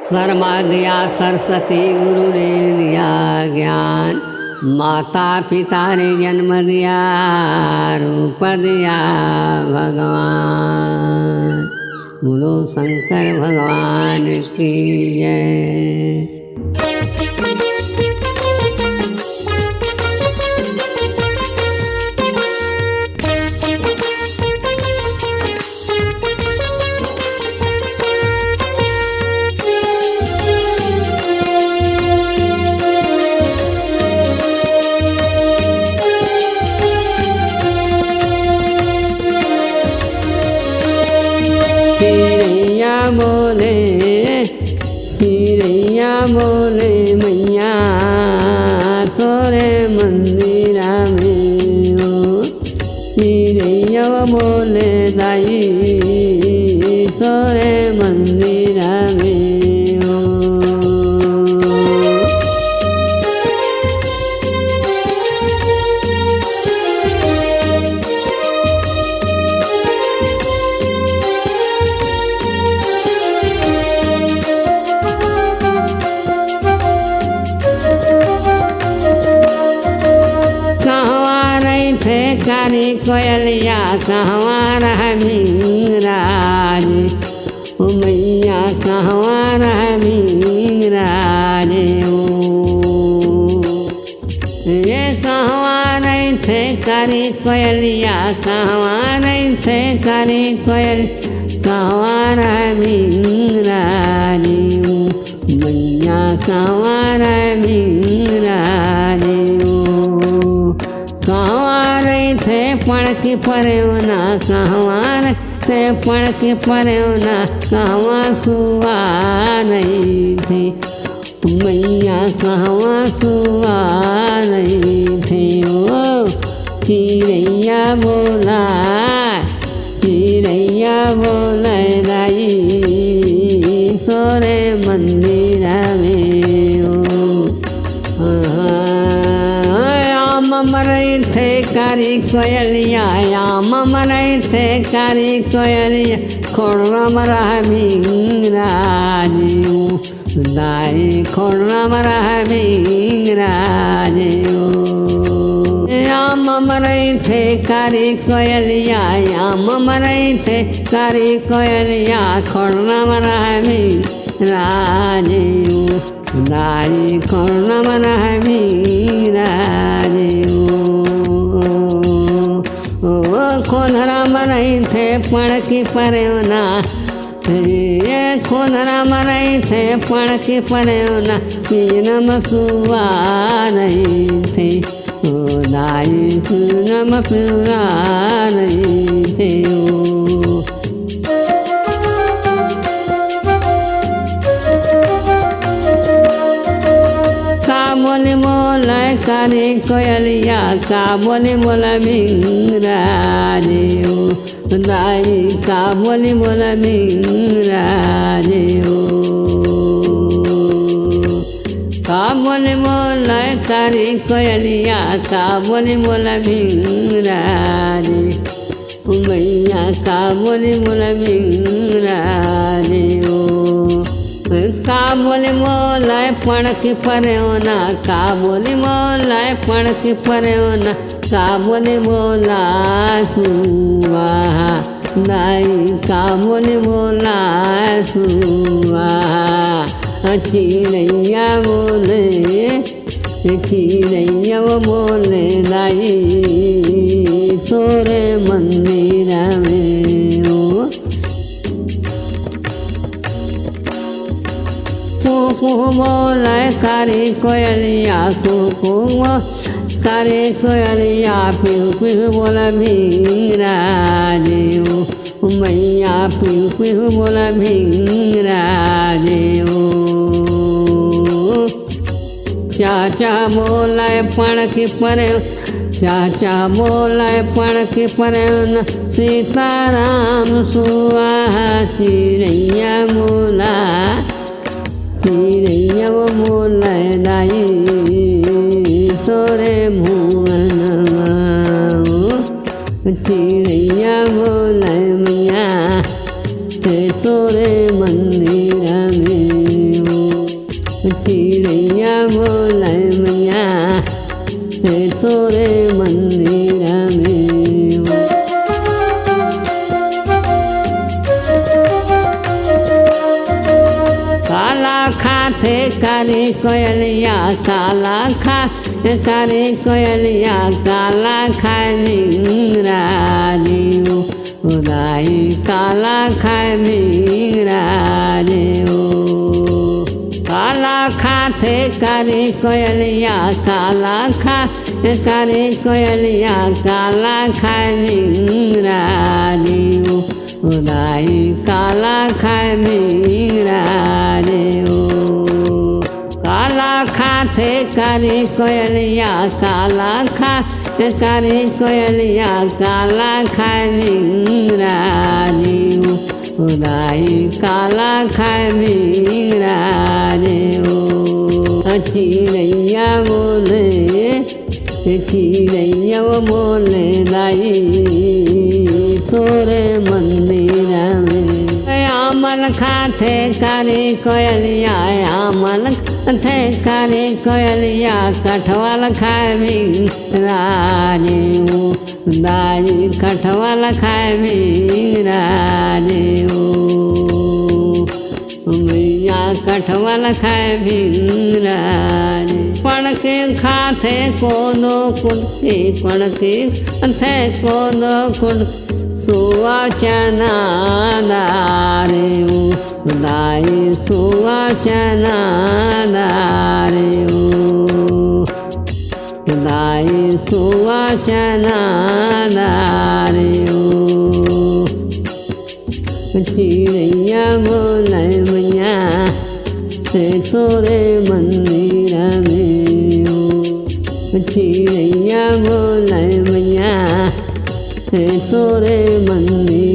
शर्मा दिया सरस्वती गुरु ने दिया ज्ञान, माता पिता ने जन्म दिया, रूप दिया भगवान। बोलो शंकर भगवान की जय। हिरैया बोले मैया तोरे मंदिरा में हो, हिरैया बोले दाई तोरे मंदिरा में हो। कारी कोयलिया कहवा रह मीराज, मैया कहवा रह मीराज। ये कहवा नहीं थे कारी कोयलिया, कहवा नहीं थे कारी कोयल, कहवा रह मीराज, मैया कहवा रह मीराज। कहवा रही थे पढ़ के परेवना, कहवा थे पढ़ के परेवना, कहवा सुआ नहीं थी मैया, कहवा सुआ नहीं थे। ओ चिड़ैया बोला, चिड़ैया बोले दाई तोरे मंदिर में हो। मरई थे कारी कोयलिया, मरई थे कारी कोयलिया, खोड़म रह मीराज दाई खोड़म रह मीराज। मरई थे कारी कोयलिया, मरई थे कारी कोयलिया, खोड़म रह मीराज दाई खोड़म रह मीराज। खोनरा मरई थे पढ़ के परेवना, ये खोनरा मरई थे पढ़ के परेवना, पीनम सुआ नहीं थे ओ दाई पीनम पूरा नहीं थे। बोले मोला कारी कोयलिया, का बोले मोला मीराज दाई, का बोले मोला मीराज। का बोले मोला कारी कोयलिया, का बोले मोला मीराज, मैया का बोले मोला मीराज। का बोले मोला पढ़ के परेवना, का बोले मोला पढ़ के परेवना, का बोले मोला सुआ दाई, का बोले मोला सुआ। चिड़ैया बोले, चिड़ैया बोले दाई तोरे मंदिर में हो। कुकु बोले कारी कोयलिया, कुकु कारी कोयलिया, पिहु पिहु बोला मीराज मैया, पिहु पिहु बोला मीराज। चाचा बोला पढ़ के परे, चाचा बोला पढ़ के परे, सीताराम सुआ। चिड़ैया बोला, चिड़ैया बोला दाई तोरे भुवनमा, चिड़ैया बोला मैया तोरे मंदिर में। चिड़ैया बोले मैया तोरे मंदिर में। काला खाते करे कोयलिया काला खा करे कोयलिया काला खाए मिंगरा देव उदाई काला खाए मिंगरा देव। काला खाते करे कोयलिया काला खा करे कोयलिया काला खाए मिंगरा देव उदाई काला खाए मिंगरा देव। काला खाते करे कोयलिया काला खा करे कोयलिया काला खाए मिंगरा देव उदाई काला खाए मिंगरा देव। चिड़ैया बोले दाई तोरे मंदिर में। आमल खाते करे कोयलिया आमल खाते करे कोयलिया कठवाल खाए मिंगरा देव दाई कठवाल खाए मिंगरा देव मैया कठवाल खाए मिंगरा देव। पण के खाते कोनो कुंडे पण के खाते कोनो कुंड सुआ चना दारे दाई सुआ चना दारे दाई सुआ चना दारे। चिड़ैया बोले मैया तोरे मंदिर में। चिड़ैया बोले मैया तोरे मंदिर